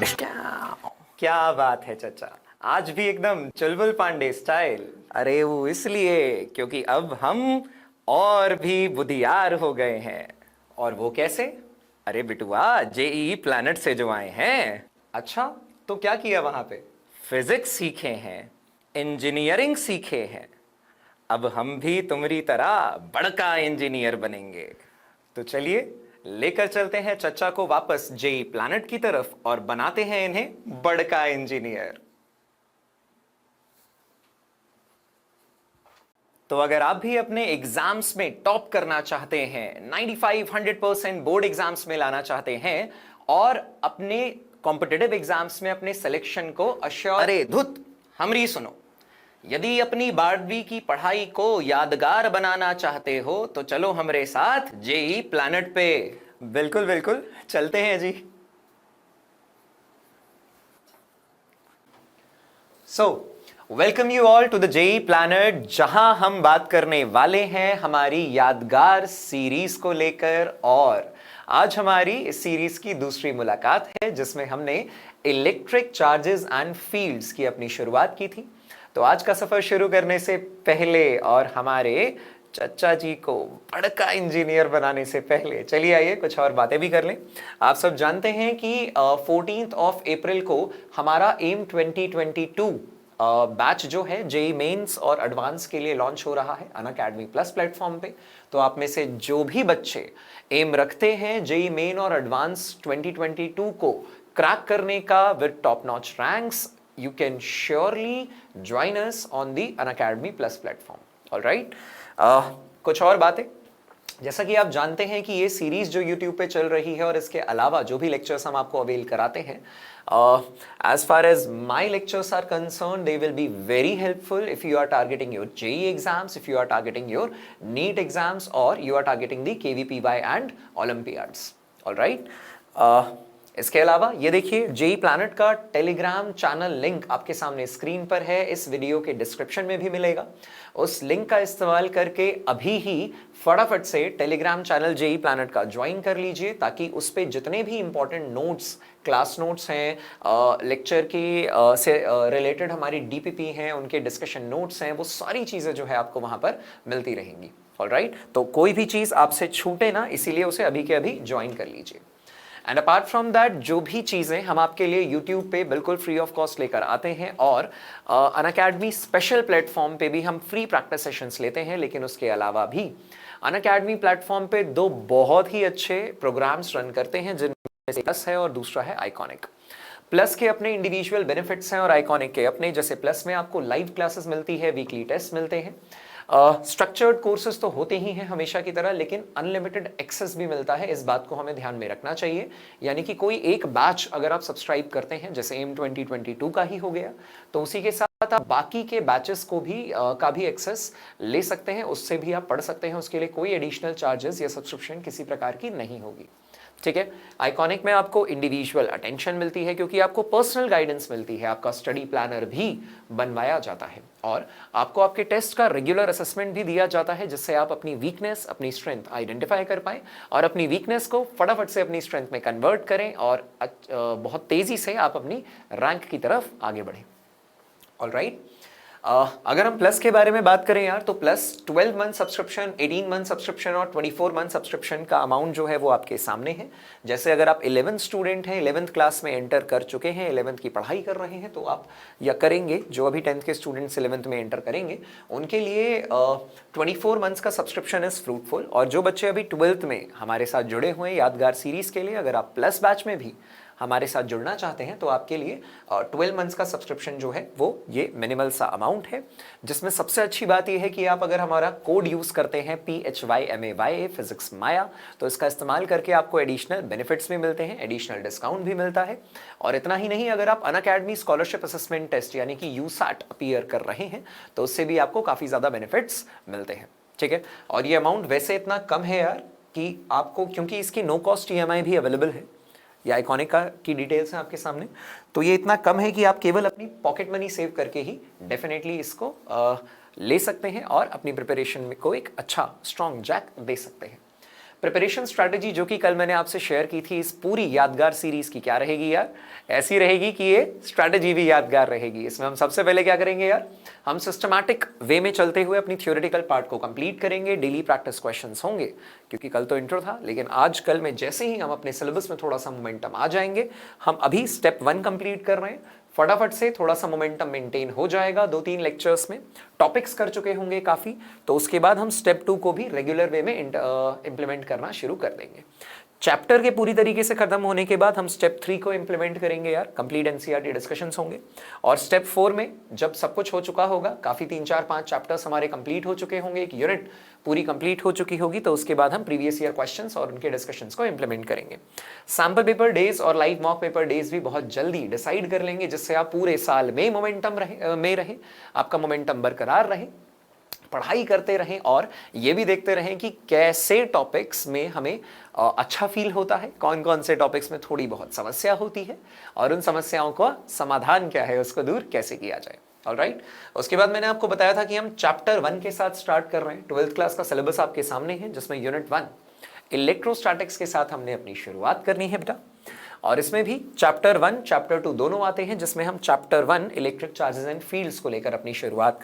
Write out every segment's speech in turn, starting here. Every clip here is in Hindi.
क्या बात है चचा, आज भी एकदम चुलबुल पांडे स्टाइल। अरे वो इसलिए क्योंकि अब हम और भी बुधियार हो गए हैं। और वो कैसे? अरे बिटुआ, जेईई प्लैनेट से जो आए हैं। अच्छा, तो क्या किया वहां पे? फिजिक्स सीखे हैं, इंजीनियरिंग सीखे हैं। अब हम भी तुम्हारी तरह बड़का इंजीनियर बनेंगे। तो चलिए लेकर चलते हैं चचा को वापस जेई प्लैनेट की तरफ और बनाते हैं इन्हें बड़का इंजीनियर। तो अगर आप भी अपने एग्जाम्स में टॉप करना चाहते हैं, 95-100% बोर्ड एग्जाम्स में लाना चाहते हैं और अपने कॉम्पिटिटिव एग्जाम्स में अपने सिलेक्शन को अश्योर। अरे धुत, हमरी सुनो। यदि अपनी 12वीं की पढ़ाई को यादगार बनाना चाहते हो तो चलो हमारे साथ जेई प्लैनेट पे। बिल्कुल बिल्कुल, चलते हैं जी। So welcome you all to the JE planet, जहां हम बात करने वाले हैं हमारी यादगार सीरीज को लेकर। और आज हमारी इस सीरीज की दूसरी मुलाकात है जिसमें हमने इलेक्ट्रिक चार्जेस एंड फील्ड्स की अपनी शुरुआत की थी। तो आज का सफर शुरू करने से पहले और हमारे चचा जी को बड़का इंजीनियर बनाने से पहले चलिए आइए कुछ और बातें भी कर लें। आप सब जानते हैं कि 14 अप्रैल को हमारा एम 2022 बैच जो है जेई मेंस और एडवांस के लिए लॉन्च हो रहा है अनअकैडमी प्लस प्लेटफॉर्म पे। तो आप में से जो भी बच्चे एम रखते हैं जेई मेन और एडवांस 2022 को क्रैक करने का with top notch ranks, you can surely join us on the Unacademy Plus platform. All right? कुछ और बातें, जैसा कि आप जानते हैं कि ये सीरीज जो YouTube पे चल रही है और इसके अलावा जो भी लेक्चर्स हम आपको अवेल कराते हैं, as far as my lectures are concerned, they will be very helpful if you are targeting your JEE exams, if you are targeting your NEET exams, or you are targeting the KVPY and Olympiads. All right? इसके अलावा ये देखिए, जेई प्लैनेट का टेलीग्राम चैनल लिंक आपके सामने स्क्रीन पर है, इस वीडियो के डिस्क्रिप्शन में भी मिलेगा। उस लिंक का इस्तेमाल करके अभी ही फटाफट से टेलीग्राम चैनल जेई प्लैनेट का ज्वाइन कर लीजिए, ताकि उस पे जितने भी इंपॉर्टेंट नोट्स, क्लास नोट्स हैं, लेक्चर की से रिलेटेड हमारी डीपीपी हैं, उनके डिस्कशन नोट्स हैं, वो सारी चीज़ें जो है आपको वहाँ पर मिलती रहेंगी। ऑलराइट, तो कोई भी चीज़ आपसे छूटे ना, इसीलिए उसे अभी के अभी ज्वाइन कर लीजिए। एंड अपार्ट फ्रॉम दैट, जो भी चीज़ें हम आपके लिए यूट्यूब पे बिल्कुल फ्री ऑफ कॉस्ट लेकर आते हैं, और अनअकैडमी स्पेशल प्लेटफॉर्म पे भी हम फ्री प्रैक्टिस सेशंस लेते हैं, लेकिन उसके अलावा भी अनअकैडमी प्लेटफॉर्म पे दो बहुत ही अच्छे प्रोग्राम्स रन करते हैं, जिनमें से प्लस है और दूसरा है आइकॉनिक। प्लस के अपने इंडिविजुअल बेनिफिट्स हैं और आइकॉनिक के अपने, जैसे प्लस में आपको लाइव क्लासेस मिलती है, वीकली टेस्ट मिलते हैं, स्ट्रक्चर्ड कोर्सेज तो होते ही हैं हमेशा की तरह, लेकिन अनलिमिटेड एक्सेस भी मिलता है। इस बात को हमें ध्यान में रखना चाहिए, यानी कि कोई एक बैच अगर आप सब्सक्राइब करते हैं, जैसे एम 2022 का ही हो गया, तो उसी के साथ आप बाकी के बैचेस को भी का भी एक्सेस ले सकते हैं, उससे भी आप पढ़ सकते हैं। उसके लिए कोई एडिशनल चार्जेस या सब्सक्रिप्शन किसी प्रकार की नहीं होगी। ठीक है। आइकॉनिक में आपको इंडिविजुअल अटेंशन मिलती है, क्योंकि आपको पर्सनल गाइडेंस मिलती है, आपका स्टडी प्लानर भी बनवाया जाता है, और आपको आपके टेस्ट का रेगुलर असेसमेंट भी दिया जाता है, जिससे आप अपनी वीकनेस, अपनी स्ट्रेंथ आइडेंटिफाई कर पाएं और अपनी वीकनेस को फटाफट से अपनी स्ट्रेंथ में कन्वर्ट करें, और बहुत तेजी से आप अपनी रैंक की तरफ आगे बढ़ें। ऑलराइट, अगर हम प्लस के बारे में बात करें यार, तो plus 12 month subscription, 18 month subscription और 24 मंथ सब्सक्रिप्शन का अमाउंट जो है वो आपके सामने है। जैसे अगर आप 11th स्टूडेंट हैं, 11th क्लास में एंटर कर चुके हैं, 11th की पढ़ाई कर रहे हैं, तो आप या करेंगे, जो अभी 10th के स्टूडेंट्स 11th में एंटर करेंगे, उनके लिए 24 मंथ्स का सब्सक्रिप्शन इज फ्रूटफुल। और जो बच्चे अभी 12th में हमारे साथ जुड़े हुए हैं यादगार सीरीज के लिए, अगर आप प्लस बैच में भी हमारे साथ जुड़ना चाहते हैं, तो आपके लिए 12 मंथ्स का सब्सक्रिप्शन जो है वो ये मिनिमल सा अमाउंट है, जिसमें सबसे अच्छी बात ये है कि आप अगर हमारा कोड यूज़ करते हैं PHYMAYA फिजिक्स माया, तो इसका इस्तेमाल करके आपको एडिशनल बेनिफिट्स भी मिलते हैं, एडिशनल डिस्काउंट भी मिलता है। और इतना ही नहीं, अगर आप अनअकैडमी स्कॉलरशिप असेसमेंट टेस्ट यानी कि यूसैट अपीयर कर रहे हैं, तो उससे भी आपको काफ़ी ज़्यादा बेनिफिट्स मिलते हैं। ठीक है। और ये अमाउंट वैसे इतना कम है यार कि आपको, क्योंकि इसकी नो कॉस्ट EMI भी अवेलेबल है, ये आइकॉनिक का की डिटेल्स हैं आपके सामने, तो ये इतना कम है कि आप केवल अपनी पॉकेट मनी सेव करके ही डेफिनेटली इसको ले सकते हैं और अपनी प्रिपरेशन में को एक अच्छा स्ट्रॉन्ग जैक दे सकते हैं। प्रिपरेशन स्ट्रैटेजी जो कि कल मैंने आपसे शेयर की थी इस पूरी यादगार सीरीज की क्या रहेगी यार? ऐसी रहेगी कि ये स्ट्रैटेजी भी यादगार रहेगी। इसमें हम सबसे पहले क्या करेंगे यार, हम सिस्टमैटिक वे में चलते हुए अपनी थ्योरेटिकल पार्ट को कंप्लीट करेंगे। डेली प्रैक्टिस क्वेश्चंस होंगे, क्योंकि कल तो इंट्रो था, लेकिन आज कल में जैसे ही हम अपने सिलेबस में थोड़ा सा मोमेंटम आ जाएंगे, हम अभी स्टेप 1 कंप्लीट कर रहे हैं, फटाफट से थोड़ा सा मोमेंटम मेंटेन हो जाएगा। 2-3 लेक्चर्स में टॉपिक्स कर चुके होंगे काफ़ी, तो उसके बाद हम स्टेप 2 को भी रेगुलर वे में इंप्लीमेंट करना शुरू कर देंगे। चैप्टर के पूरी तरीके से खत्म होने के बाद हम स्टेप 3 को इंप्लीमेंट करेंगे यार, कंप्लीट एनसीईआरटी डिस्कशंस होंगे। और स्टेप 4 में जब सब कुछ हो चुका होगा, काफ़ी 3-4-5 चैप्टर्स हमारे कंप्लीट हो चुके होंगे, एक यूनिट पूरी कंप्लीट हो चुकी होगी, तो उसके बाद हम प्रीवियस ईयर क्वेश्चंस और उनके डिस्कशंस को इंप्लीमेंट करेंगे। सैम्पल पेपर डेज और लाइव मॉक पेपर डेज भी बहुत जल्दी डिसाइड कर लेंगे, जिससे आप पूरे साल में मोमेंटम रहे, आपका मोमेंटम बरकरार रहे, पढ़ाई करते रहें और ये भी देखते रहें कि कैसे टॉपिक्स में हमें अच्छा फील होता है, कौन कौन से टॉपिक्स में थोड़ी बहुत समस्या होती है और उन समस्याओं का समाधान क्या है, उसको दूर कैसे किया जाए। ऑलराइट, उसके बाद मैंने आपको बताया था कि हम चैप्टर 1 के साथ स्टार्ट कर रहे हैं। 12th क्लास का सिलेबस आपके सामने है, जिसमें यूनिट 1 इलेक्ट्रोस्टैटिक्स के साथ हमने अपनी शुरुआत करनी है बेटा। और इसमें भी चैप्टर 1 चैप्टर 2 दोनों आते हैं, जिसमें हम chapter 1 electric charges and fields को लेकर अपनी शुरुआत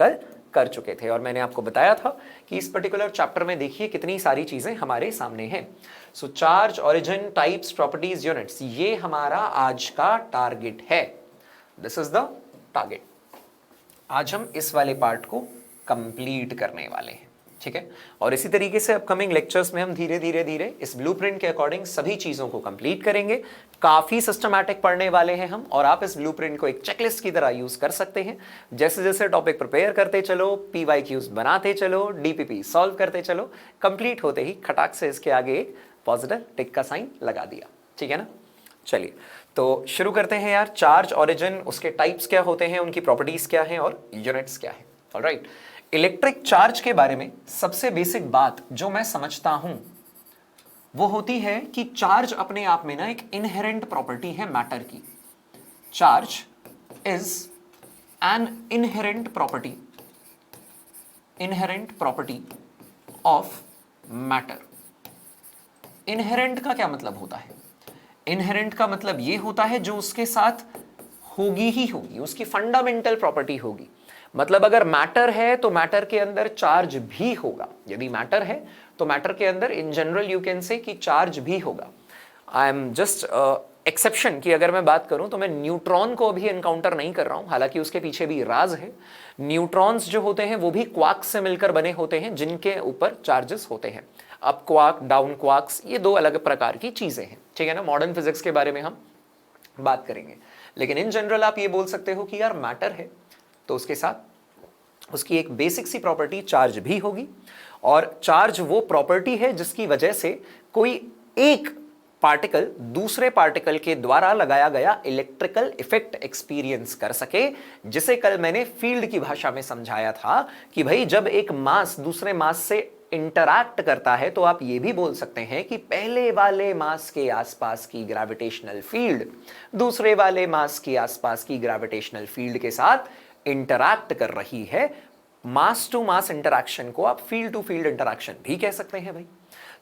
कर चुके थे। और मैंने आपको बताया था कि इस पर्टिकुलर चैप्टर में देखिए कितनी सारी चीजें हमारे सामने हैं। So charge, origin, types, properties, units, ये हमारा आज का टारगेट है। This is the target. आज हम इस वाले पार्ट को कंप्लीट करने वाले हैं, ठीक है। और इसी तरीके से अपकमिंग लेक्चर्स में हम धीरे धीरे इस ब्लूप्रिंट के अकॉर्डिंग सभी चीजों को कंप्लीट करेंगे। काफी सिस्टमैटिक पढ़ने वाले हैं हम, और आप इस ब्लूप्रिंट को एक चेकलिस्ट की तरह यूज कर सकते हैं। जैसे जैसे टॉपिक प्रिपेयर करते चलो, PYQs बनाते चलो, DPP सॉल्व करते चलो, कंप्लीट होते ही खटाक से इसके आगे एक पॉजिटिव टिक का साइन लगा दिया, ठीक है ना। चलिए तो शुरू करते हैं यार। चार्ज, ऑरिजिन, उसके टाइप्स क्या होते हैं, उनकी प्रॉपर्टीज क्या हैं और यूनिट्स क्या है। ऑलराइट, इलेक्ट्रिक चार्ज के बारे में सबसे बेसिक बात जो मैं समझता हूं वो होती है कि चार्ज अपने आप में ना एक इनहेरेंट प्रॉपर्टी है मैटर की। Charge is an inherent property of matter. Inherent का क्या मतलब होता है? इनहेरेंट का मतलब ये होता है जो उसके साथ होगी ही होगी, उसकी फंडामेंटल प्रॉपर्टी होगी। मतलब अगर मैटर है तो मैटर के अंदर चार्ज भी होगा। यदि मैटर है तो मैटर के अंदर in general you can say कि चार्ज भी होगा। आई एम जस्ट एक्सेप्शन की अगर मैं बात करूं तो मैं न्यूट्रॉन को अभी एनकाउंटर नहीं कर रहा हूं, हालांकि उसके पीछे भी राज है। न्यूट्रॉन्स जो होते हैं वो भी क्वार्क्स से मिलकर बने होते हैं, जिनके ऊपर चार्जेस होते हैं। अप क्वार्क, डाउन क्वार्क्स, ये दो अलग प्रकार की चीजें हैं, ठीक है ना। मॉडर्न फिजिक्स के बारे में हम बात करेंगे, लेकिन इन जनरल आप ये बोल सकते हो कि यार मैटर है तो उसके साथ उसकी एक बेसिक सी प्रॉपर्टी चार्ज भी होगी। और चार्ज वो प्रॉपर्टी है जिसकी वजह से कोई एक पार्टिकल दूसरे पार्टिकल के द्वारा लगाया गया इलेक्ट्रिकल इफेक्ट एक्सपीरियंस कर सके, जिसे कल मैंने फील्ड की भाषा में समझाया था कि भाई जब एक मास दूसरे मास से इंटरैक्ट करता है तो आप ये भी बोल सकते हैं कि पहले वाले मास के आसपास की ग्रेविटेशनल फील्ड दूसरे वाले मास के आसपास की ग्रेविटेशनल फील्ड के साथ इंटरैक्ट कर रही है। मास टू मास इंटरैक्शन को आप फील्ड टू फील्ड इंटरैक्शन भी कह सकते हैं भाई।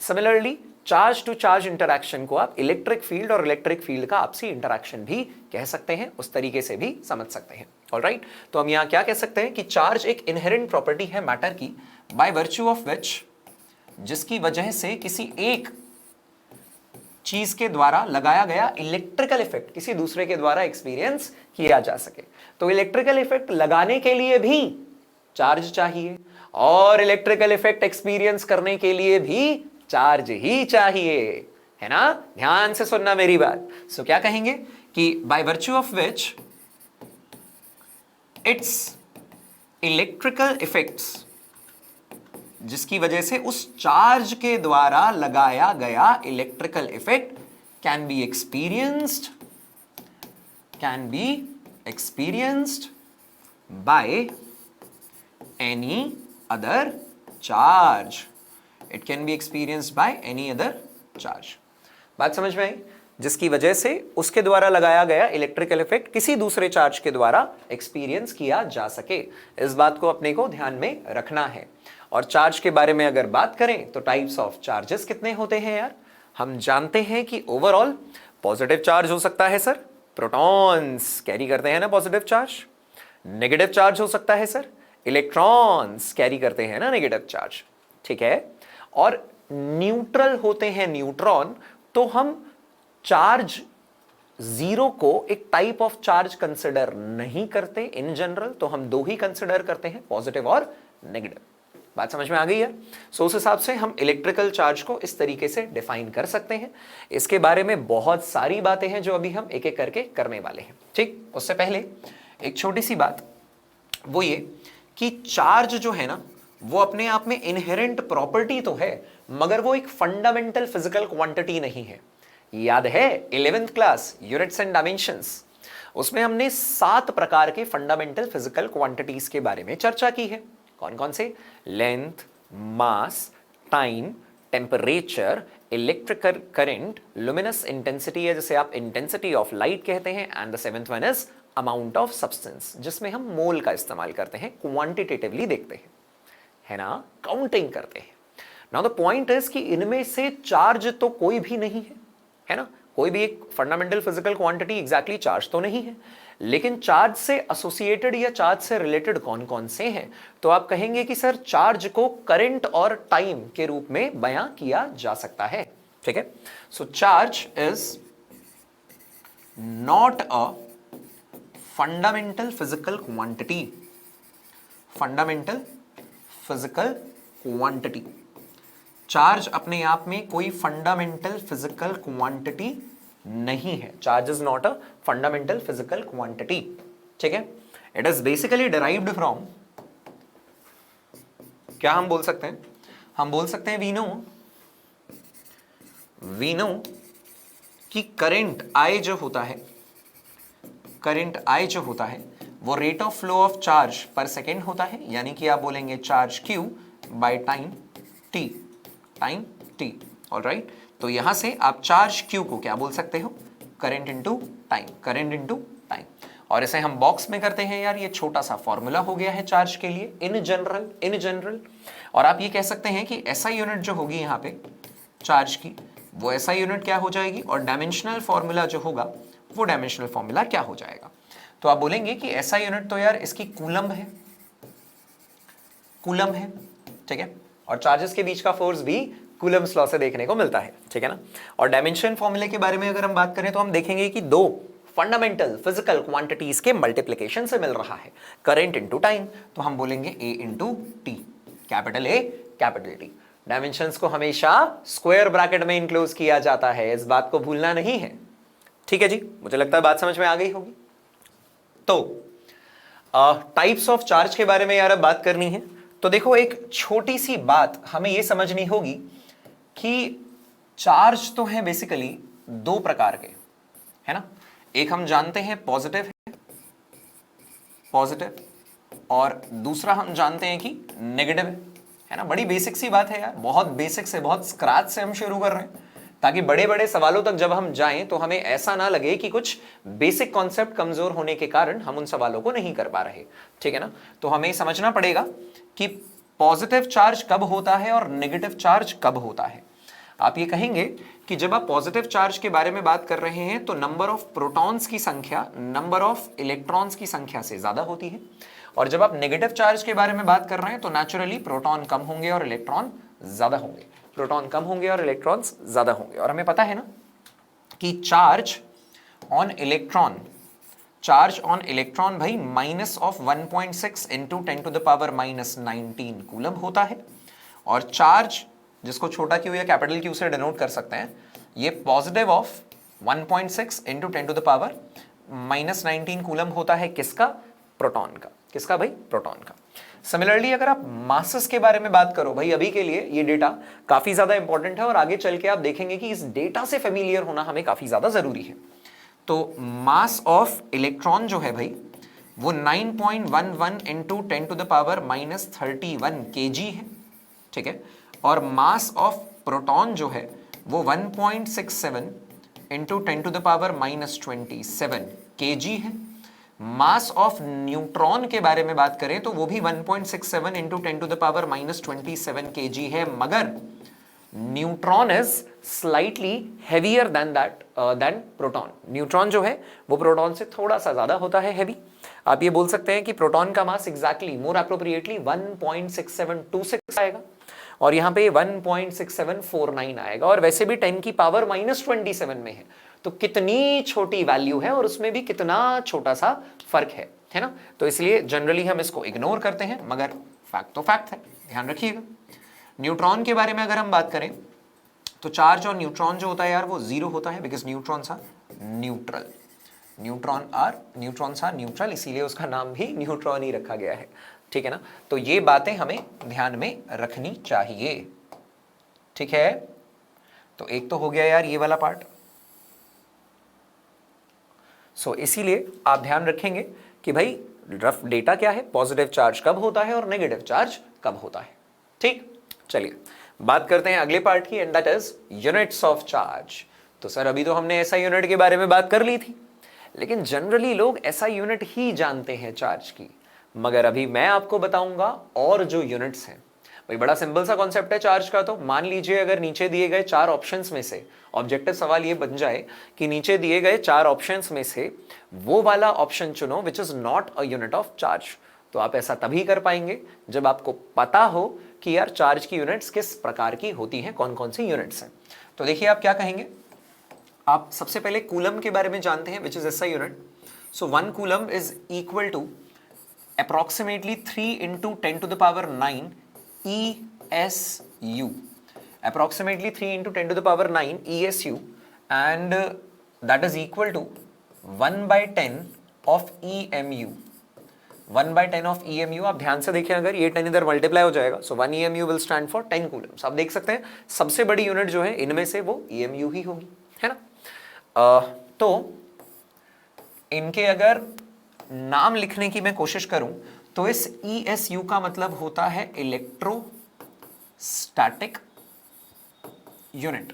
Similarly charge to charge interaction को आप इलेक्ट्रिक फील्ड और इलेक्ट्रिक फील्ड का आपसी इंटरैक्शन भी कह सकते हैं, उस तरीके से भी समझ सकते हैं। ऑलराइट, तो हम यहां क्या कह सकते हैं कि चार्ज एक इनहेरेंट प्रॉपर्टी है मैटर की, बाय वर्च्यू ऑफ विच, जिसकी वजह से किसी एक चीज के द्वारा लगाया गया इलेक्ट्रिकल इफेक्ट किसी दूसरे के द्वारा एक्सपीरियंस किया जा सके। तो इलेक्ट्रिकल इफेक्ट लगाने के लिए भी चार्ज चाहिए और इलेक्ट्रिकल इफेक्ट एक्सपीरियंस करने के लिए भी चार्ज ही चाहिए, है ना। ध्यान से सुनना मेरी बात। सो क्या कहेंगे कि by virtue of which it's electrical effects, जिसकी वजह से उस चार्ज के द्वारा लगाया गया electrical effect can be experienced by any other charge. It can be experienced by any other charge. बात समझ में आई? जिसकी वजह से उसके द्वारा लगाया गया इलेक्ट्रिकल इफेक्ट किसी दूसरे चार्ज के द्वारा एक्सपीरियंस किया जा सके। इस बात को अपने को ध्यान में रखना है। और चार्ज के बारे में अगर बात करें तो टाइप्स ऑफ चार्जेस कितने होते हैं यार? हम जानते हैं कि ओवरऑल पॉजिटिव चार्ज हो सकता है सर, प्रोटॉन्स कैरी करते हैं ना पॉजिटिव चार्ज। नेगेटिव चार्ज हो सकता है सर, इलेक्ट्रॉन्स कैरी करते हैं ना नेगेटिव चार्ज, ठीक है। और न्यूट्रल होते हैं न्यूट्रॉन, तो हम चार्ज जीरो को एक टाइप ऑफ चार्ज कंसिडर नहीं करते इन जनरल, तो हम दो ही कंसिडर करते हैं, पॉजिटिव और नेगेटिव। बात समझ में आ गई है? सो उस हिसाब से हम इलेक्ट्रिकल चार्ज को इस तरीके से डिफाइन कर सकते हैं। इसके बारे में बहुत सारी बातें हैं जो अभी हम एक एक करके करने वाले हैं, ठीक। उससे पहले एक छोटी सी बात, वो ये कि चार्ज जो है ना वो अपने आप में इनहेरेंट प्रॉपर्टी तो है, मगर वो एक फंडामेंटल फिजिकल क्वांटिटी नहीं है। याद है 11th class units and dimensions, उसमें हमने 7 प्रकार के फंडामेंटल फिजिकल क्वांटिटीज के बारे में चर्चा की है। कौन कौन से? Length, mass, time, temperature, electrical current, luminous intensity है जिसे आप इंटेंसिटी ऑफ लाइट कहते हैं, and the 7th one is amount of substance, जिसमें हम मोल का इस्तेमाल करते हैं, क्वांटिटेटिवली देखते हैं, है ना, काउंटिंग करते हैं। नाउ द पॉइंट इज कि इनमें से चार्ज तो कोई भी नहीं है ना, कोई भी एक fundamental physical quantity exactly charge तो नहीं है, लेकिन चार्ज से एसोसिएटेड या चार्ज से रिलेटेड कौन कौन से हैं? तो आप कहेंगे कि सर चार्ज को करंट और टाइम के रूप में बयां किया जा सकता है, ठीक है। So charge is not a fundamental physical quantity, fundamental physical quantity. Charge अपने आप में कोई फंडामेंटल फिजिकल क्वांटिटी नहीं है। Charge is not a fundamental physical quantity, ठीक है। It is basically derived from, क्या हम बोल सकते हैं? हम बोल सकते हैं वी नो कि करंट आई जो होता है, करंट आई जो होता है वो rate of flow of charge per second होता है, यानी कि आप बोलेंगे charge Q by time T, time T, alright. तो यहां से आप चार्ज Q को क्या बोल सकते हो? Current into time, current into time. और इसे हम बॉक्स में करते हैं यार, ये छोटा सा फॉर्मूला हो गया है चार्ज के लिए इन जनरल। और आप ये कह सकते हैं कि SI यूनिट जो होगी यहाँ पे चार्ज की, वो SI यूनिट क्या हो जाएगी, और डायमेंशनल फॉर्मूला जो होगा वो डायमेंशनल फॉर्मूला क्या हो जाएगा? तो आप बोलेंगे कि SI यूनिट तो यार इसकी कूलम है, कूलम है, ठीक है। और चार्जेस के बीच का फोर्स भी कूलम्स लॉ से देखने को मिलता है, ठीक है ना। और डायमेंशन फॉर्मूले के बारे में अगर हम बात करें तो हम देखेंगे कि दो फंडामेंटल फिजिकल क्वांटिटीज के मल्टीप्लिकेशन से मिल रहा है, करंट इनटू टाइम, तो हम बोलेंगे A into T, capital A capital T। Dimensions को हमेशा स्क्वायर ब्रैकेट में इंक्लोज किया जाता है, इस बात को भूलना नहीं है, ठीक है जी। मुझे लगता है बात समझ में आ गई होगी। तो टाइप्स ऑफ चार्ज के बारे में यार अब बात करनी है, तो देखो एक छोटी सी बात हमें यह समझनी होगी कि चार्ज तो है बेसिकली दो प्रकार के, है ना। एक हम जानते हैं पॉजिटिव है, पॉजिटिव, और दूसरा हम जानते हैं कि नेगेटिव है ना। बड़ी बेसिक सी बात है यार, बहुत बेसिक से, बहुत स्क्रैच से हम शुरू कर रहे हैं, ताकि बड़े बड़े सवालों तक जब हम जाएं तो हमें ऐसा ना लगे कि कुछ बेसिक कॉन्सेप्ट कमजोर होने के कारण हम उन सवालों को नहीं कर पा रहे, ठीक है ना। तो हमें समझना पड़ेगा कि पॉजिटिव चार्ज कब होता है और नेगेटिव चार्ज कब होता है। आप ये कहेंगे कि जब आप पॉजिटिव चार्ज के बारे में बात कर रहे हैं तो नंबर ऑफ प्रोटॉन्स की संख्या नंबर ऑफ इलेक्ट्रॉन्स की संख्या से ज्यादा होती है, और जब आप नेगेटिव चार्ज के बारे में बात कर रहे हैं तो नेचुरली प्रोटॉन कम होंगे और इलेक्ट्रॉन ज्यादा होंगे, प्रोटॉन कम होंगे और इलेक्ट्रॉन्स ज्यादा होंगे। और हमें पता है ना कि charge on electron, charge on electron भाई minus of 1.6 into 10 to the power minus 19 coulomb होता है, और चार्ज जिसको छोटा क्यू या कैपिटल क्यू से डिनोट कर सकते हैं, ये positive of 1.6 into 10 to the power minus 19 coulomb होता है किसका? प्रोटॉन का। किसका भाई? प्रोटॉन का। सिमिलरली अगर आप मासेस के बारे में बात करो, भाई अभी के लिए ये डेटा काफी ज्यादा इंपॉर्टेंट है और आगे चल के आप देखेंगे कि इस डेटा से फेमिलियर होना हमें काफी ज्यादा जरूरी है। तो मास ऑफ इलेक्ट्रॉन जो है भाई वो 9.11 into 10 to the power minus 31 kg है, ठीक है। और मास ऑफ प्रोटॉन जो है वो 1.67 into 10 to the power minus 27 kg है। मास ऑफ न्यूट्रॉन के बारे में बात करें तो वो भी 1.67 इंटू 10⁻⁻27 kg है, मगर neutron is slightly heavier than proton. Neutron जो है वो प्रोटॉन से थोड़ा सा ज्यादा होता है हैवी। आप ये बोल सकते हैं कि प्रोटॉन का मास एग्जैक्टली मोर एप्रोप्रिएटली 1.6726 आएगा और यहाँ पे 1.6749 आएगा, और वैसे भी 10⁻⁻27 में है, तो कितनी छोटी वैल्यू है और उसमें भी कितना छोटा सा फर्क है ना। तो इसलिए जनरली हम इसको इग्नोर करते हैं, मगर फैक्ट तो फैक्ट है, ध्यान रखिएगा। न्यूट्रॉन के बारे में अगर हम बात करें तो चार्ज और न्यूट्रॉन जो होता है यार वो जीरो होता है, because neutrons are neutral. Neutrons are neutral, इसीलिए उसका नाम भी न्यूट्रॉन ही रखा गया है, ठीक है ना। तो ये बातें हमें ध्यान में रखनी चाहिए, ठीक है। तो एक तो हो गया यार ये वाला पार्ट। सो इसीलिए आप ध्यान रखेंगे कि भाई रफ डेटा क्या है, पॉजिटिव चार्ज कब होता है और नेगेटिव चार्ज कब होता है, ठीक। चलिए बात करते हैं अगले पार्ट की, and that is units of charge. तो सर अभी तो हमने एसआई यूनिट के बारे में बात कर ली थी, लेकिन जनरली लोग एसआई यूनिट ही जानते हैं चार्ज की, मगर अभी मैं आपको बताऊंगा और जो यूनिट्स हैं। भाई बड़ा सिंपल सा कॉन्सेप्ट है चार्ज का। तो मान लीजिए अगर नीचे दिए गए 4 ऑप्शंस में से, ऑब्जेक्टिव सवाल ये बन जाए कि नीचे दिए गए 4 ऑप्शंस में से वो वाला ऑप्शन चुनो which is not a unit of charge. तो आप ऐसा तभी कर पाएंगे जब आपको पता हो कि यार चार्ज की यूनिट्स किस प्रकार की होती हैं, कौन कौन सी यूनिट्स हैं। तो देखिए आप क्या कहेंगे। आप सबसे पहले कूलम के बारे में जानते हैं, which is SI unit. So 1 coulomb is equal to approximately 3 into 10 to the power 9 ESU, approximately 3 into 10 to the power 9 ESU, and that is equal to 1 by 10 of EMU। 1 by 10 of EMU, आप ध्यान से देखें, अगर ये 10 इधर मल्टीप्लाई हो जाएगा, सो 1 EMU will stand for 10 Coulomb's. आप देख सकते हैं सबसे बड़ी यूनिट जो है इनमें से वो EMU ही होगी, है ना। तो इनके अगर नाम लिखने की मैं कोशिश करूं तो इस ESU का मतलब होता है इलेक्ट्रोस्टैटिक यूनिट,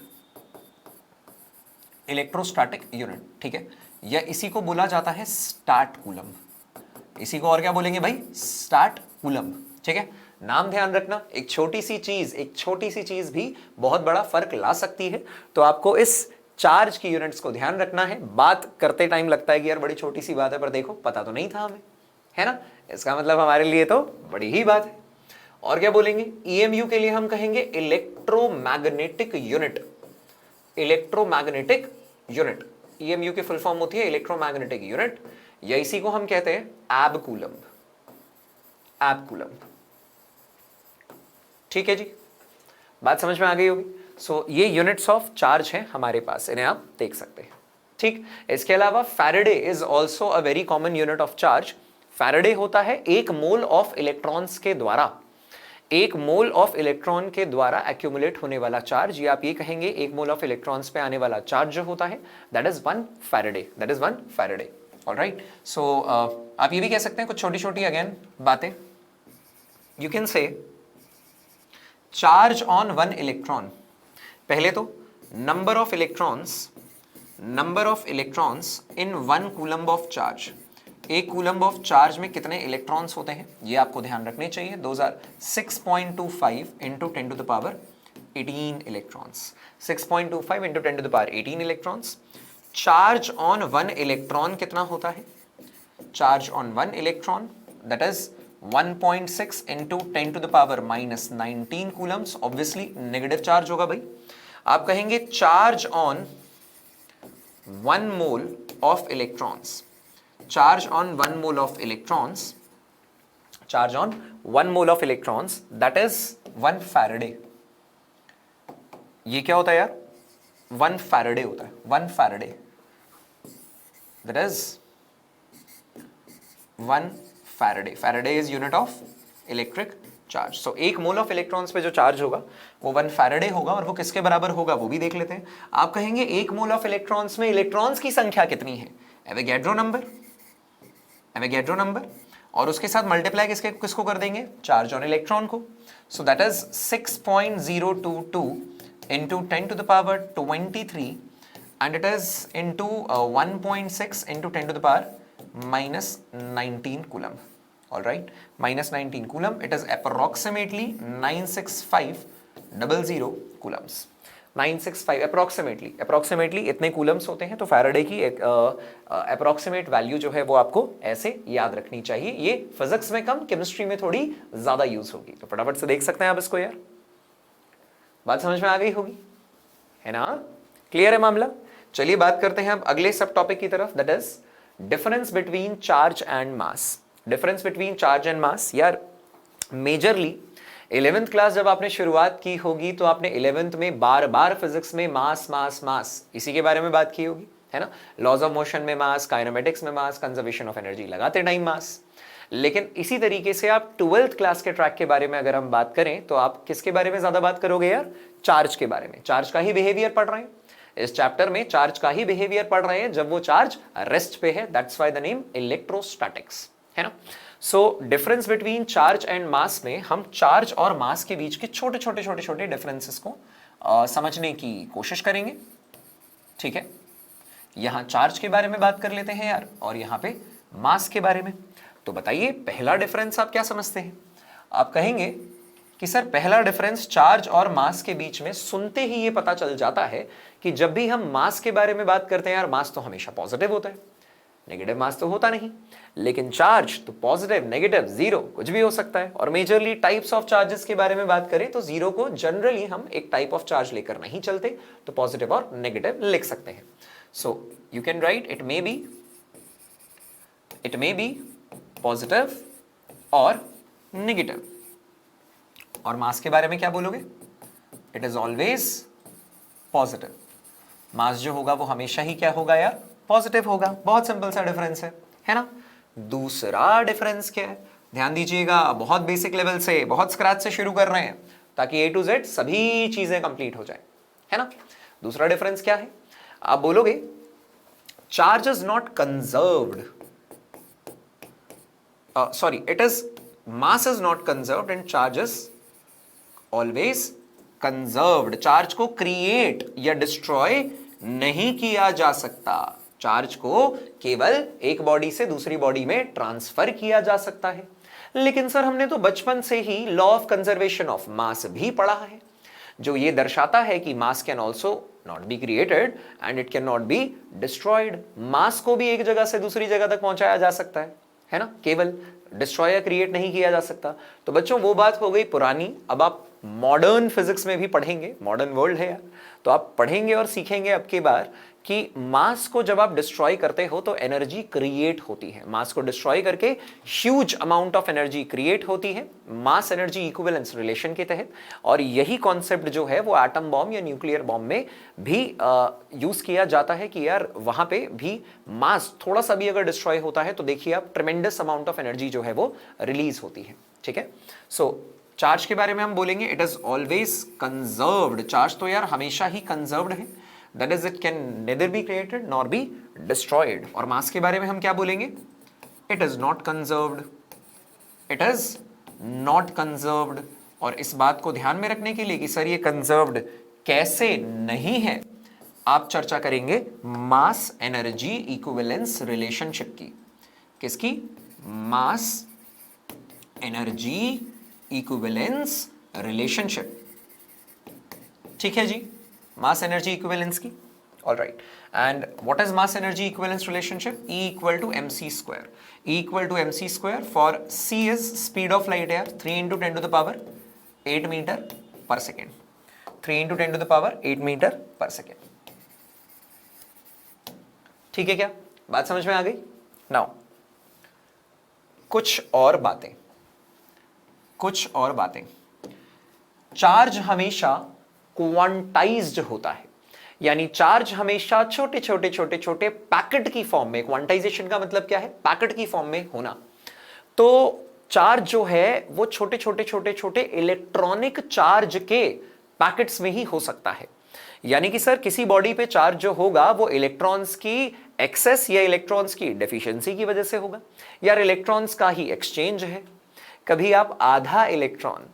इलेक्ट्रोस्टैटिक यूनिट, ठीक है। या इसी को बोला जाता है स्टार्ट कूलम। इसी को और क्या बोलेंगे भाई, स्टार्ट कूलम, ठीक है। नाम ध्यान रखना, एक छोटी सी चीज भी बहुत बड़ा फर्क ला सकती है। तो आपको इस चार्ज की यूनिट्स को ध्यान रखना है। बात करते टाइम लगता है कि यार बड़ी छोटी सी बात है, पर देखो पता तो नहीं था हमें, है ना। इसका मतलब हमारे लिए तो बड़ी ही बात है। और क्या बोलेंगे, EMU के लिए हम कहेंगे electromagnetic unit. Electromagnetic unit, EMU की फुल फॉर्म होती है इलेक्ट्रोमैग्नेटिक यूनिट, या इसी को हम कहते हैं एब कूलम। एब कूलम, ठीक है जी, बात समझ में आ गई होगी। सो ये यूनिट्स ऑफ चार्ज हैं हमारे पास, इन्हें आप देख सकते हैं, ठीक। इसके अलावा Faraday is also a very common unit of charge. Faraday होता है 1 मोल ऑफ इलेक्ट्रॉन्स के द्वारा, 1 मोल ऑफ इलेक्ट्रॉन के द्वारा एक्यूमुलेट होने वाला चार्ज, या आप ये कहेंगे 1 मोल ऑफ इलेक्ट्रॉन्स पे आने वाला चार्ज जो होता है, that is 1 faraday, that is 1 faraday. Alright. So आप ये भी कह सकते हैं कुछ छोटी छोटी अगेन बातें। You can say charge on 1 electron. पहले तो number of electrons in 1 coulomb of charge. 1 coulomb of charge में कितने इलेक्ट्रॉन्स होते हैं ये आपको ध्यान रखने चाहिए। Those are 6.25 into 10 to the power 18 electrons. 6.25 into 10 to the power 18 electrons. Charge on 1 electron कितना होता है, charge on 1 electron that is 1.6 into 10 to the power minus 19 coulombs. Obviously negative charge होगा भाई। आप कहेंगे charge on 1 mole of electrons. Charge on 1 mole of electrons, charge on 1 mole of electrons that is 1 Faraday. ये क्या होता है यार, 1 फैराडे होता है, 1 faraday that is 1 Faraday. Faraday is unit of electric charge. So 1 mole of electrons पे जो चार्ज होगा वो 1 फैराडे होगा, और वो किसके बराबर होगा वो भी देख लेते हैं। आप कहेंगे 1 मोल ऑफ इलेक्ट्रॉन्स में इलेक्ट्रॉन्स की संख्या कितनी है, एवोगैड्रो नंबर, एवोगैड्रो नंबर, और उसके साथ मल्टीप्लाई किसको कर देंगे, चार्ज ऑन इलेक्ट्रॉन को। So that is 6.022 into 10 to the power 23 and it is into 1.6 into 10 to the power -19 coulomb. All right, -19 coulomb. It is approximately 96500 Coulomb's. 965 approximately इतने कूलम्स होते हैं. तो फैराडे की एक अप्रोक्सीमेट वैल्यू जो है वो आपको ऐसे याद रखनी चाहिए. ये फिजिक्स में कम, केमिस्ट्री में थोड़ी ज्यादा यूज होगी. तो फटाफट से देख सकते हैं आप इसको यार. बात समझ में आ गई होगी, है ना? क्लियर है मामला? चलिए बात करते हैं अब अगले सब टॉपिक की तरफ, that is difference between charge and mass. Difference between charge and mass यार, मेजरली 11th क्लास जब आपने शुरुआत की होगी तो आपने 11th में बार बार फिजिक्स में मास मास मास इसी के बारे में बात की होगी, है ना? लॉज ऑफ मोशन में मास, काइनेमेटिक्स में मास, कंजर्वेशन ऑफ एनर्जी लगाते टाइम मास. लेकिन इसी तरीके से आप 12th क्लास के ट्रैक के बारे में अगर हम बात करें तो आप किसके बारे में ज्यादा बात करोगे यार? चार्ज के बारे में. चार्ज का ही बिहेवियर पढ़ रहे हैं इस चैप्टर में. चार्ज का ही बिहेवियर पढ़ रहे हैं जब वो चार्ज रेस्ट पे है. That's why the name electrostatics, है ना? So difference between charge and mass में हम चार्ज और मास के बीच के छोटे छोटे छोटे छोटे डिफरेंसेस को समझने की कोशिश करेंगे. ठीक है, यहां चार्ज के बारे में बात कर लेते हैं यार, और यहां पे मास के बारे में. तो बताइए पहला डिफरेंस आप क्या समझते हैं? आप कहेंगे कि सर पहला डिफरेंस चार्ज और मास के बीच में सुनते ही ये पता चल जाता है कि जब भी हम मास के बारे में बात करते हैं यार, मास तो हमेशा पॉजिटिव होता है, नेगेटिव मास तो होता नहीं. लेकिन चार्ज तो पॉजिटिव, नेगेटिव, जीरो कुछ भी हो सकता है. और मेजरली टाइप्स ऑफ चार्जेस के बारे में बात करें तो जीरो को जनरली हम एक टाइप ऑफ चार्ज लेकर नहीं चलते, तो पॉजिटिव और नेगेटिव लिख सकते हैं. So you can write it may be positive और नेगेटिव. और मास के बारे में क्या बोलोगे? It is always positive. Mass जो होगा वो हमेशा ही क्या होगा यार? पॉजिटिव होगा. बहुत सिंपल सा डिफरेंस है ना? दूसरा डिफरेंस क्या है? ध्यान दीजिएगा, बहुत बेसिक लेवल से, बहुत स्क्रैच से शुरू कर रहे हैं ताकि ए टू जेड सभी चीजें कंप्लीट हो जाए, है ना? दूसरा डिफरेंस क्या है? आप बोलोगे charge is not conserved, sorry, it is mass is not conserved and charge is always conserved. Charge को क्रिएट या डिस्ट्रॉय नहीं किया जा सकता. चार्ज को केवल एक बॉडी से दूसरी बॉडी में ट्रांसफर किया जा सकता है. लेकिन सर हमने तो बचपन से ही law of conservation of mass भी पढ़ा है, जो ये दर्शाता है कि mass can also not be created and it can not be destroyed. Mass को भी एक जगह से दूसरी जगह तक पहुंचाया जा सकता है ना? केवल डिस्ट्रॉय या क्रिएट नहीं किया जा सकता. तो बच्चों वो बात हो गई पुरानी. अब आप मॉडर्न फिजिक्स में भी पढ़ेंगे, मॉडर्न वर्ल्ड है यार, तो आप पढ़ेंगे और सीखेंगे अब की बार कि मास को जब आप डिस्ट्रॉय करते हो तो एनर्जी क्रिएट होती है. मास को डिस्ट्रॉय करके huge amount of energy create होती है मास एनर्जी इक्विवेलेंस रिलेशन के तहत. और यही कॉन्सेप्ट जो है वो एटम बॉम्ब या न्यूक्लियर बॉम्ब में भी यूज किया जाता है कि यार वहां पे भी मास थोड़ा सा भी अगर डिस्ट्रॉय होता है तो देखिए आप ट्रेमेंडस अमाउंट ऑफ एनर्जी जो है वो रिलीज होती है. ठीक है, सो चार्ज के बारे में हम बोलेंगे it is always conserved. Charge तो यार हमेशा ही कंजर्व्ड है, that is it can nether be created nor be destroyed. और मास के बारे में हम क्या बोलेंगे? It is not conserved, it is not conserved. और इस बात को ध्यान में रखने के लिए कि सर ये कंजर्व्ड कैसे नहीं है, आप चर्चा करेंगे मास एनर्जी इक्विवेलेंस रिलेशनशिप की. किसकी? Mass energy equivalence relationship. ठीक है जी, मास एनर्जी इक्विवेलेंस की. All right, and what is mass energy equivalence relationship? E equal to mc square. E equal to mc square for c is speed of light यार, 3 into 10 to the power 8 metre per second. 3 into 10 to the power 8 metre per second. ठीक है, क्या बात समझ में आ गई? नाउ कुछ और बातें. चार्ज हमेशा क्वांटाइज्ड होता है, यानी चार्ज हमेशा छोटे छोटे छोटे छोटे पैकेट की फॉर्म में. क्वांटाइजेशन का मतलब क्या है? पैकेट की फॉर्म में होना. तो चार्ज जो है वो छोटे छोटे छोटे छोटे इलेक्ट्रॉनिक चार्ज के पैकेट्स में ही हो सकता है. यानी कि सर किसी बॉडी पे चार्ज जो होगा वो इलेक्ट्रॉन्स की एक्सेस या इलेक्ट्रॉन्स की डेफिशिएंसी की वजह से होगा. यार इलेक्ट्रॉन्स का ही एक्सचेंज है. कभी आप आधा इलेक्ट्रॉन,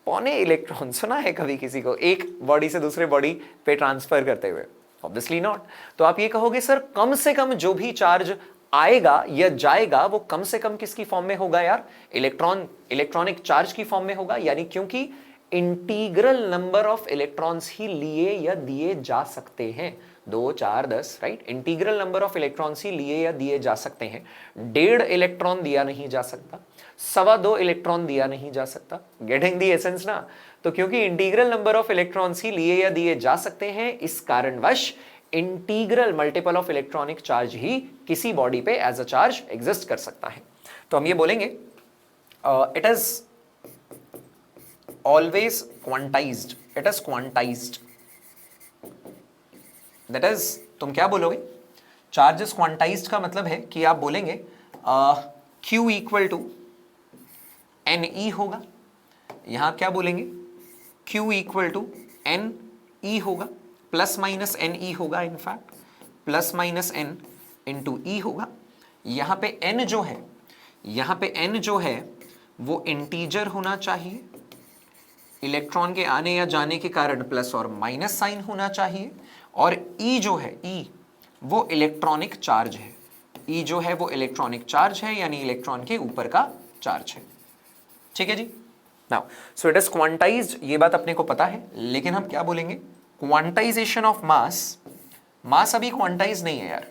पौने इलेक्ट्रॉन सुना है कभी किसी को एक बॉडी से दूसरे बॉडी पे ट्रांसफर करते हुए? Obviously not. तो आप ये कहोगे सर कम से कम जो भी चार्ज आएगा या जाएगा वो कम से कम किसकी फॉर्म में होगा यार? इलेक्ट्रॉनिक चार्ज की फॉर्म में होगा, यानी क्योंकि इंटीग्रल नंबर ऑफ इलेक्ट्रॉन्स ही लिए या दिए जा सकते हैं, 2 4 10, right? Integral number of electrons ही लिए या दिए जा सकते हैं। 1.5 इलेक्ट्रॉन दिया नहीं जा सकता, 2.25 इलेक्ट्रॉन दिया नहीं जा सकता। गेटिंग दी एसेंस ना? तो क्योंकि इंटीग्रल नंबर ऑफ इलेक्ट्रॉन्स ही लिए या दिए जा सकते हैं, इस कारणवश integral multiple of electronic charge ही किसी बॉडी पे एज अ चार्ज एग्जिस्ट कर सकता है। तो हम ये बोलेंगे it is always quantized, it is quantized. That is, तुम क्या बोलोगे? चार्ज इज क्वांटाइज्ड का मतलब है कि आप बोलेंगे Q इक्वल टू NE होगा। यहां क्या बोलेंगे? Q इक्वल टू NE होगा, प्लस माइनस NE होगा, in fact plus minus N into E होगा। यहां पे N जो है, यहां पे N जो है वो इंटीजर होना चाहिए, इलेक्ट्रॉन के आने या जाने के कारण प्लस और माइनस साइन होना चाहिए, और E जो है, E वो इलेक्ट्रॉनिक चार्ज है। E जो है वो इलेक्ट्रॉनिक चार्ज है, यानी इलेक्ट्रॉन के ऊपर का चार्ज है। ठीक है जी। Now so it is quantised, ये बात अपने को पता है, लेकिन हम क्या बोलेंगे? क्वांटाइजेशन ऑफ मास। मास अभी क्वांटाइज नहीं है यार।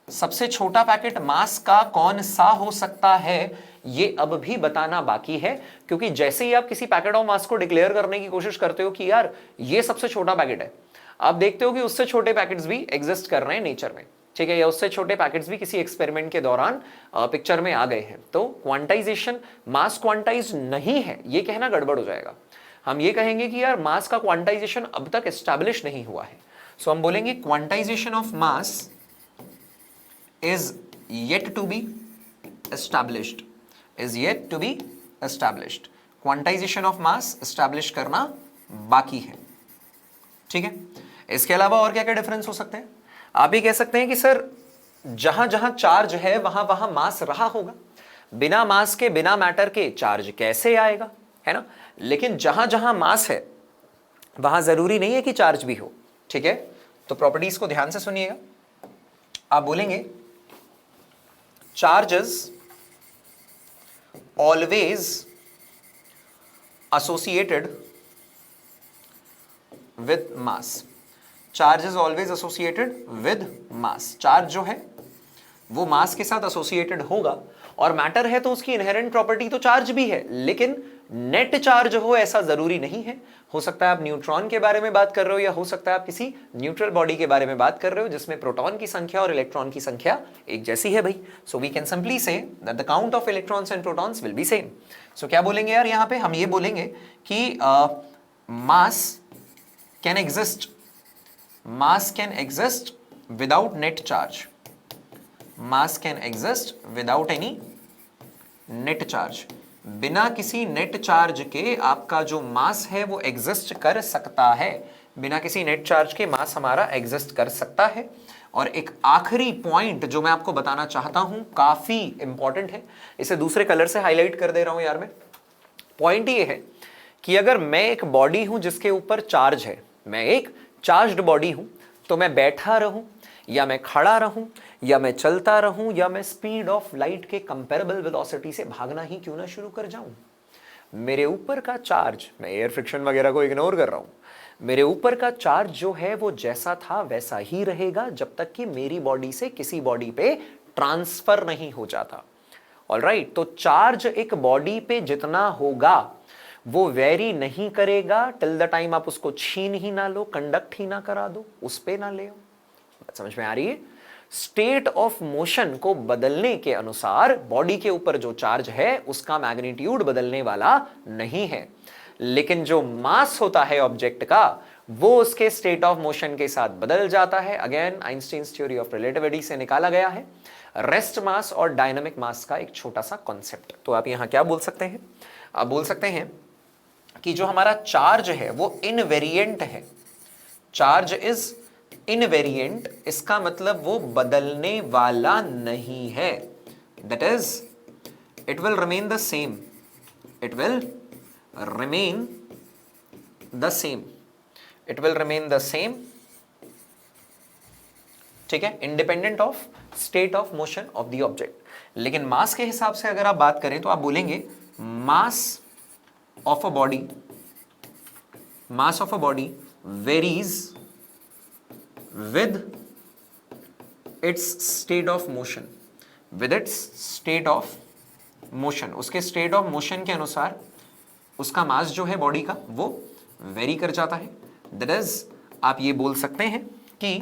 सबसे छोटा पैकेट मास का कौन सा हो सकता है ये अब भी बताना बाकी है, क्योंकि जैसे ही आप किसी पैकेट ऑफ मास को डिक्लेयर करने की कोशिश करते हो कि यार ये सबसे छोटा पैकेट है, आप देखते हो कि उससे छोटे पैकेट्स भी एग्जिस्ट कर रहे हैं नेचर में, ठीक है, या उससे छोटे पैकेट्स भी किसी एक्सपेरिमेंट के दौरान पिक्चर में आ गए हैं। तो क्वांटाइजेशन, मास क्वांटाइज नहीं है ये कहना गड़बड़ हो जाएगा। हम ये कहेंगे कि यार मास का क्वांटाइजेशन अब तक एस्टैब्लिश नहीं हुआ है। सो हम बोलेंगे quantisation of mass is yet to be established, is yet to be established. Quantisation of mass establish करना बाकी है। ठीक है, इसके अलावा और क्या क्या डिफरेंस हो सकते हैं? आप ही कह सकते हैं कि सर जहां जहां चार्ज है वहां वहां मास रहा होगा, बिना मास के, बिना मैटर के चार्ज कैसे आएगा, है ना? लेकिन जहां जहां मास है वहां जरूरी नहीं है कि चार्ज भी हो। ठीक है, तो प्रॉपर्टीज को ध्यान से सुनिएगा। आप बोलेंगे charge is always associated with mass. Charge is always associated with mass. Charge जो है वो मास के साथ एसोसिएटेड होगा, और मैटर है तो उसकी इनहेरेंट प्रॉपर्टी तो चार्ज भी है, लेकिन नेट चार्ज हो ऐसा जरूरी नहीं है। हो सकता है आप न्यूट्रॉन के बारे में बात कर रहे हो, या हो सकता है आप किसी न्यूट्रल बॉडी के बारे में बात कर रहे हो जिसमें प्रोटॉन की संख्या और इलेक्ट्रॉन की संख्या एक जैसी है भाई। So we can simply say that the count of electrons and protons will be same. सो क्या बोलेंगे यार यहां पे? हम ये बोलेंगे कि mass can exist, mass can exist without net charge, mass can exist without any net charge। बिना किसी नेट चार्ज के आपका जो मास है वो एग्जिस्ट कर सकता है, बिना किसी नेट चार्ज के मास हमारा एग्जिस्ट कर सकता है। और एक आखिरी पॉइंट जो मैं आपको बताना चाहता हूं, काफी इंपॉर्टेंट है, इसे दूसरे कलर से हाईलाइट कर दे रहा हूं यार मैं। पॉइंट ये है कि अगर मैं एक बॉडी हूं जिसके ऊपर चार्ज है, मैं एक चार्ज्ड बॉडी हूं, तो मैं बैठा रहूं या मैं खड़ा रहूं या मैं चलता रहूं या मैं स्पीड ऑफ लाइट के कंपेरेबल वेलोसिटी से भागना ही क्यों ना शुरू कर जाऊं, मेरे ऊपर का चार्ज, मैं एयर फ्रिक्शन वगैरह को इग्नोर कर रहा हूं, मेरे ऊपर का चार्ज जो है वो जैसा था वैसा ही रहेगा जब तक कि मेरी बॉडी से किसी बॉडी पे ट्रांसफर नहीं हो जाता। ऑलराइट, तो चार्ज एक बॉडी पे जितना होगा वो वेरी नहीं करेगा टिल द टाइम आप उसको छीन ही ना लो, कंडक्ट ही ना करा दो, उस पे ना ले आओ। बात समझ में आ रही है? स्टेट ऑफ मोशन को बदलने के अनुसार बॉडी के ऊपर जो चार्ज है उसका मैग्नीट्यूड बदलने वाला नहीं है, लेकिन जो मास होता है ऑब्जेक्ट का वो उसके स्टेट ऑफ मोशन के साथ बदल जाता है। Again Einstein's theory of relativity से निकाला गया है, रेस्ट मास और डायनामिक मास का एक छोटा सा कॉन्सेप्ट। तो आप यहां क्या बोल सकते हैं? आप बोल सकते हैं कि जो हमारा चार्ज है वो इनवेरिएंट है, चार्ज इज इनवेरिएंट, इसका मतलब वो बदलने वाला नहीं है। That is it will remain the same, it will remain the same, it will remain the same. ठीक है, independent of state of motion of the object. लेकिन मास के हिसाब से अगर आप बात करें तो आप बोलेंगे mass of a body, mass of a body varies with its state of motion, with its state of motion, उसके स्टेट ऑफ मोशन के अनुसार उसका मास जो है बॉडी का वो वेरी कर जाता है। दैट इज, आप ये बोल सकते हैं कि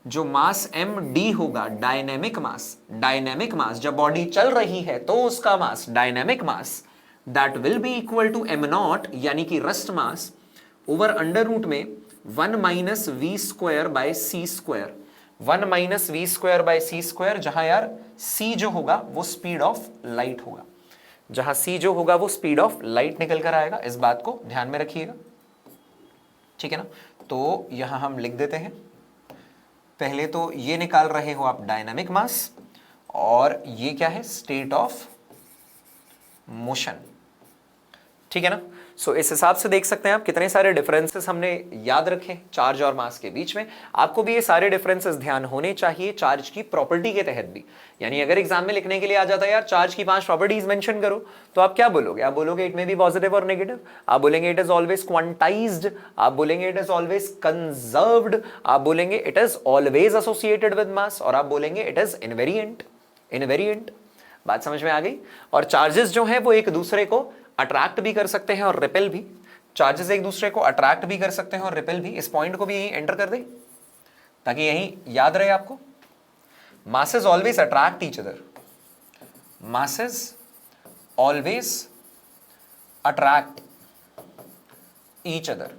जो मास एम डी होगा, डायनेमिक मास, डायनेमिक मास जब बॉडी चल रही है तो उसका mass, dynamic mass, that will be equal to M naught, यानी कि rest mass over under root में 1 minus V square by C square, 1 minus V square by C square, जहां यार सी जो होगा वो स्पीड ऑफ लाइट होगा, जहां सी जो होगा वो स्पीड ऑफ लाइट निकल कर आएगा। इस बात को ध्यान में रखिएगा, ठीक है ना। तो यहां हम लिख देते हैं, पहले तो ये निकाल रहे हो आप डायनामिक मास, और ये क्या है, स्टेट ऑफ मोशन, ठीक है ना। सो इस हिसाब से देख सकते हैं आप कितने सारे डिफरेंसेस हमने याद रखे चार्ज और मास के बीच में। आपको भी ये सारे डिफरेंसेस ध्यान होने चाहिए चार्ज की प्रॉपर्टी के तहत भी। यानी अगर एग्जाम में लिखने के लिए आ जाता है यार चार्ज की 5 प्रॉपर्टीज मेंशन करो, तो आप क्या बोलोगे? आप बोलोगे इट मे बी पॉजिटिव और नेगेटिव, आप बोलेंगे इट इज ऑलवेज क्वांटाइज्ड, आप बोलेंगे इट इज ऑलवेज कंजर्व्ड, आप बोलेंगे it is always associated with mass, और आप बोलेंगे इट इज इनवेरिएंट। इनवेरिएंट बात समझ में आ गई। और चार्जेस जो है वो एक दूसरे को अट्रैक्ट भी कर सकते हैं और रिपेल भी, चार्जेस एक दूसरे को अट्रैक्ट भी कर सकते हैं और रिपेल भी। इस पॉइंट को भी यही एंटर कर दे ताकि यही याद रहे आपको। masses always attract each other, masses always attract each other,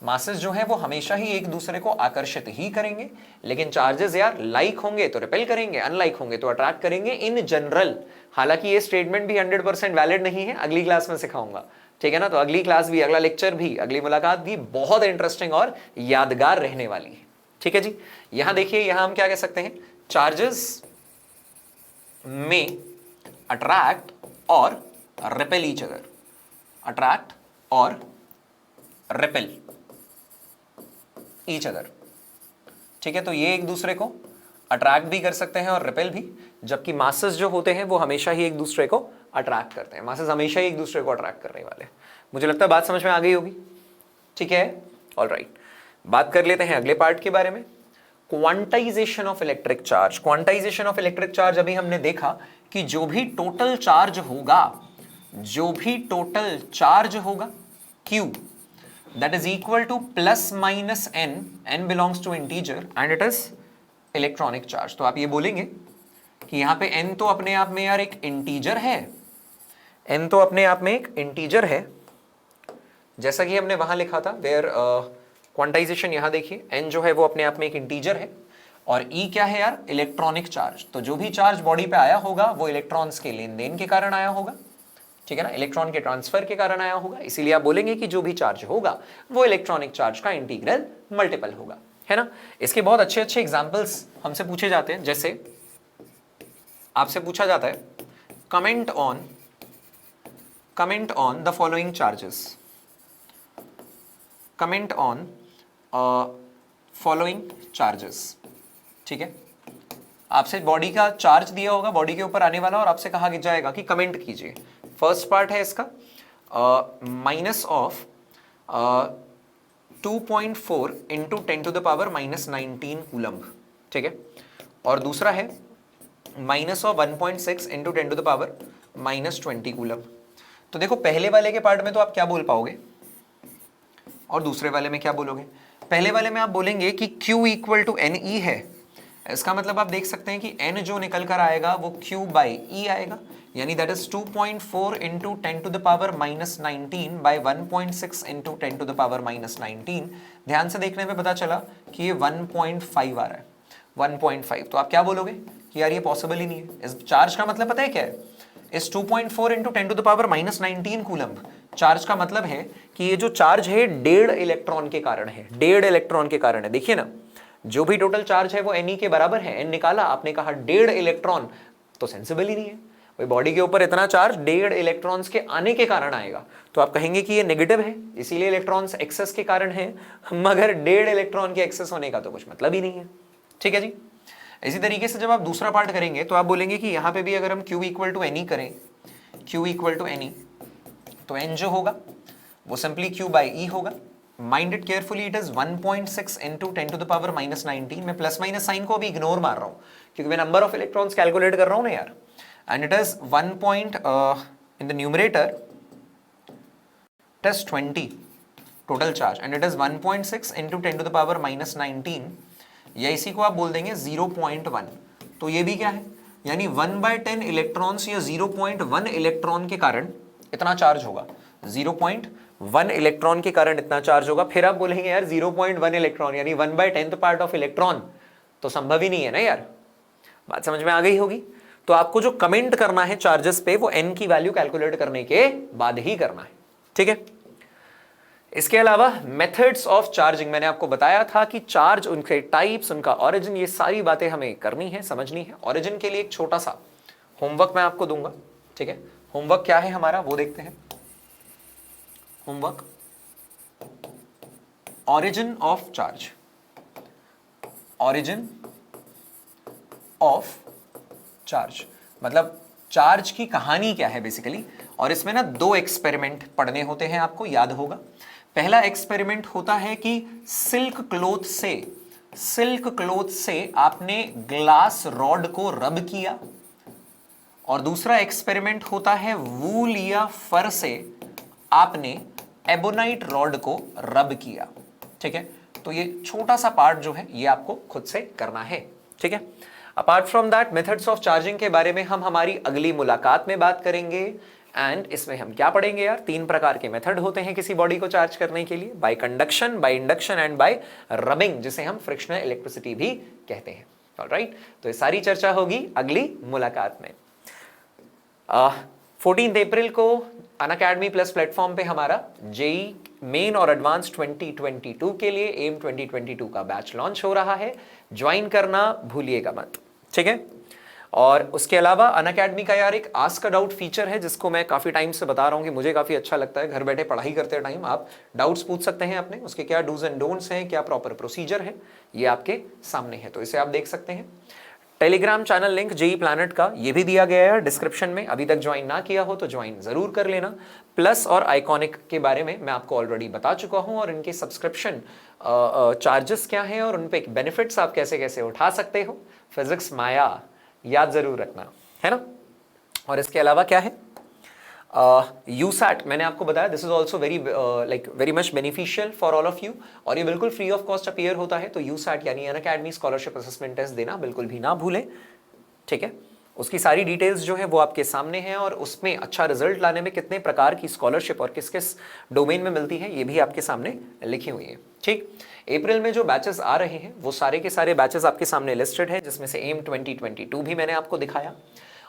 masses जो है वो हमेशा ही एक दूसरे को आकर्षित ही करेंगे, लेकिन चार्जेस यार लाइक होंगे तो रिपेल करेंगे, अनलाइक होंगे तो अट्रैक्ट करेंगे इन जनरल। हालांकि ये स्टेटमेंट भी 100% वैलिड नहीं है, अगली क्लास में सिखाऊंगा, ठीक है ना। तो अगली क्लास भी, अगला लेक्चर भी, अगली मुलाकात भी बहुत इंटरेस्टिंग और यादगार रहने वाली है, ठीक है जी। यहां देखिए, यहां हम क्या कह सकते हैं, चार्जेस में अट्रैक्ट और रिपेल ईच अदर, अट्रैक्ट और रिपेल ईच अदर, ठीक है। तो ये एक दूसरे को अट्रैक्ट भी कर सकते हैं और रिपेल भी, जबकि मासेस जो होते हैं वो हमेशा ही एक दूसरे को अट्रैक्ट करते हैं। मासेस हमेशा ही एक दूसरे को अट्रैक्ट करने वाले हैं। मुझे लगता है बात समझ में आ गई होगी, ठीक है। ऑलराइट, बात कर लेते हैं अगले पार्ट के बारे में, quantization of electric charge. Quantization of electric charge अभी हमने देखा कि जो भी टोटल चार्ज होगा, जो भी टोटल चार्ज होगा Q, that is equal to plus minus n, n belongs to integer and it is electronic charge. तो आप ये बोलेंगे कि यहां पे n तो अपने आप में यार एक इंटीजर है, n तो अपने आप में एक इंटीजर है, जैसा कि हमने वहां लिखा था वेयर क्वांटाइजेशन। यहां देखिए n जो है वो अपने आप में एक इंटीजर है, और E क्या है यार, इलेक्ट्रॉनिक चार्ज। तो जो भी चार्ज बॉडी पे आया होगा वो इलेक्ट्रॉन्स के लेन देन के कारण आया होगा, ठीक है ना, इलेक्ट्रॉन के ट्रांसफर के कारण आया होगा। इसीलिए आप बोलेंगे कि जो भी चार्ज होगा वो इलेक्ट्रॉनिक चार्ज का इंटीग्रल मल्टीपल होगा, है ना। इसके बहुत अच्छे अच्छे एग्जांपल्स हमसे पूछे जाते हैं, जैसे आपसे पूछा जाता है comment on the following charges, comment on following charges, ठीक है। आपसे बॉडी का चार्ज दिया होगा, बॉडी के ऊपर आने वाला, और आपसे कहा जाएगा कि कमेंट कीजिए। फर्स्ट पार्ट है इसका minus of 2.4 into 10 to the power minus 19 coulomb, ठीक है। और दूसरा है minus of 1.6 into 10 to the power minus 20 coulomb. तो देखो, पहले वाले के पार्ट में तो आप क्या बोल पाओगे और दूसरे वाले में क्या बोलोगे। पहले वाले में आप बोलेंगे कि Q equal to N E है, इसका मतलब आप देख सकते हैं कि n जो निकल कर आएगा वो Q बाई E आएगा, यानी that is 2.4 into 10 to the power minus 19 by 1.6 into 10 to the power minus 19। ध्यान से देखने में पता चला कि ये 1.5 आ रहा है, 1.5। तो आप क्या बोलोगे कि यार ये पॉसिबल ही नहीं है। इस चार्ज का मतलब पता है क्या है, इस 2.4 into 10 to the power minus 19 coulomb charge का मतलब है कि ये जो चार्ज है 1.5 इलेक्ट्रॉन के कारण है, 1.5 इलेक्ट्रॉन के कारण है। देखिए ना, जो भी टोटल चार्ज है वो Ne के बराबर है, n निकाला आपने, कहा 1.5 इलेक्ट्रॉन, तो सेंसिबल ही नहीं है भाई। बॉडी के ऊपर इतना चार्ज 1.5 इलेक्ट्रॉन्स के आने के कारण आएगा, तो आप कहेंगे कि ये नेगेटिव है, इसीलिए इलेक्ट्रॉन्स एक्सेस के कारण है, मगर 1.5 इलेक्ट्रॉन के एक्सेस होने का तो कुछ मतलब ही नहीं है, ठीक है जी। इसी तरीके से जब आप दूसरा पार्ट करेंगे तो आप बोलेंगे कि यहां पे भी अगर हम Q इक्वल टू एनी करें, Q इक्वल टू एनी, तो N जो होगा वो सिंपली Q बाई E होगा। Mind it carefully, it is 1.6 into 10 to the power -19। मैं प्लस माइनस साइन को अभी इग्नोर मार रहा हूं क्योंकि मैं नंबर ऑफ इलेक्ट्रॉन्स कैलकुलेट कर रहा हूं ना यार। And it is 1 in the numerator it is 20 total charge and it is 1.6 into 10 to the power -19, या इसी को आप बोल देंगे 0.1। तो ये भी क्या है, यानी 1/10 इलेक्ट्रॉन्स या 0.1 इलेक्ट्रॉन के कारण इतना चार्ज होगा, 0.1 इलेक्ट्रॉन के कारण इतना चार्ज होगा। फिर आप बोलेंगे यार 0.1 इलेक्ट्रॉन यानी 1/10th पार्ट ऑफ इलेक्ट्रॉन, तो संभव ही नहीं है ना यार। बात समझ में आ गई होगी। तो आपको जो कमेंट करना है चार्जेस पे वो n की वैल्यू कैलकुलेट करने के बाद ही करना है, ठीक है। इसके अलावा मेथड्स ऑफ चार्जिंग, मैंने आपको बताया था कि चार्ज, उनके टाइप्स, उनका ऑरिजिन, ये सारी बातें हमें करनी है, समझनी है। ऑरिजिन के लिए एक छोटा सा होमवर्क मैं आपको दूंगा, ठीक है। होमवर्क क्या है हमारा वो देखते हैं। Homework, origin of charge, origin of charge मतलब चार्ज की कहानी क्या है बेसिकली। और इसमें ना 2 एक्सपेरिमेंट पढ़ने होते हैं, आपको याद होगा। पहला एक्सपेरिमेंट होता है कि सिल्क क्लोथ से आपने ग्लास रॉड को रब किया, और दूसरा एक्सपेरिमेंट होता है वूल या फर से आपने एबोनाइट रॉड को रब किया, ठीक है। तो ये छोटा सा पार्ट जो है ये आपको खुद से करना है, ठीक है। Apart from that methods of charging के बारे में हम हमारी अगली मुलाकात में बात करेंगे। एंड इसमें हम क्या पढ़ेंगे यार, 3 प्रकार के मेथड होते हैं किसी बॉडी को चार्ज करने के लिए, bye conduction, by induction and bye rubbing, जिसे हम फ्रिक्शनल इलेक्ट्रिसिटी भी कहते हैं। ऑलराइट, तो ये सारी चर्चा होगी अगली मुलाकात में। 14 अप्रैल को अनअकैडमी प्लस प्लेटफॉर्म पे हमारा जेई मेन और एडवांस 2022 के लिए एम 2022 का बैच लॉन्च हो रहा है। ज्वाइन करना भूलिएगा मत, ठीक है। और उसके अलावा अनअकैडमी का यार एक आस्क अ डाउट फीचर है जिसको मैं काफी टाइम से बता रहा हूं कि मुझे काफी अच्छा लगता है। घर बैठे पढ़ाई करते टाइम आप डाउट्स पूछ सकते हैं अपने, उसके क्या डूज एंड डोंट्स हैं, क्या प्रॉपर प्रोसीजर है, ये आपके सामने है, तो इसे आप देख सकते हैं। Telegram channel link JE planet का ये भी दिया गया है डिस्क्रिप्शन में, अभी तक ज्वाइन ना किया हो तो ज्वाइन जरूर कर लेना। प्लस और आइकॉनिक के बारे में मैं आपको ऑलरेडी बता चुका हूं, और इनके सब्सक्रिप्शन चार्जेस क्या हैं और उन पे बेनिफिट्स आप कैसे कैसे उठा सकते हो। फिजिक्स माया याद जरूर रखना, है ना। और इसके अलावा क्या है, यूसैट मैंने आपको बताया, this is also very much beneficial for all of you, और ये बिल्कुल फ्री ऑफ कॉस्ट अपीयर होता है। तो यूसैट यानी अनअकैडमी स्कॉलरशिप असेसमेंट टेस्ट देना बिल्कुल भी ना भूलें, ठीक है। उसकी सारी डिटेल्स जो है वो आपके सामने हैं, और उसमें अच्छा रिजल्ट लाने में कितने प्रकार की स्कॉलरशिप और किस किस डोमेन में मिलती है ये भी आपके सामने लिखी हुई है, ठीक। अप्रैल में जो बैचेस आ रहे हैं वो सारे के सारे बैचेस आपके सामने लिस्टेड है, जिसमें से एम 2022 भी मैंने आपको दिखाया।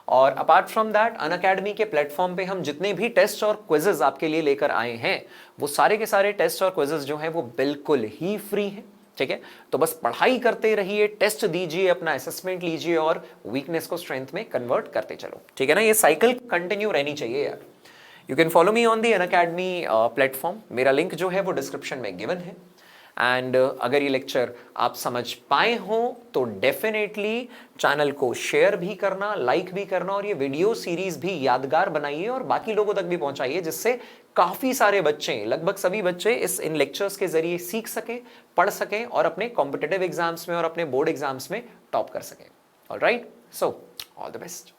और अपार्ट फ्रॉम दैट अनअकैडमी के प्लेटफॉर्म पे हम जितने भी टेस्ट और क्विजेज आपके लिए लेकर आए हैं वो सारे के सारे टेस्ट और क्विजेज जो हैं वो बिल्कुल ही फ्री हैं, ठीक है। तो बस पढ़ाई करते रहिए, टेस्ट दीजिए, अपना असेसमेंट लीजिए और वीकनेस को स्ट्रेंथ में कन्वर्ट करते चलो, ठीक है ना। ये साइकिल कंटिन्यू रहनी चाहिए यार। You can follow me on the Unacademy platform, मेरा लिंक जो है वो डिस्क्रिप्शन में गिवन है। एंड अगर ये लेक्चर आप समझ पाए हो तो डेफिनेटली चैनल को शेयर भी करना, लाइक भी करना, और ये वीडियो सीरीज भी यादगार बनाइए और बाकी लोगों तक भी पहुंचाइए, जिससे काफी सारे बच्चे, लगभग सभी बच्चे इन लेक्चर्स के जरिए सीख सकें, पढ़ सकें और अपने कॉम्पिटिटिव एग्जाम्स में और अपने बोर्ड एग्जाम्स में टॉप कर सकें। Alright, so all the best.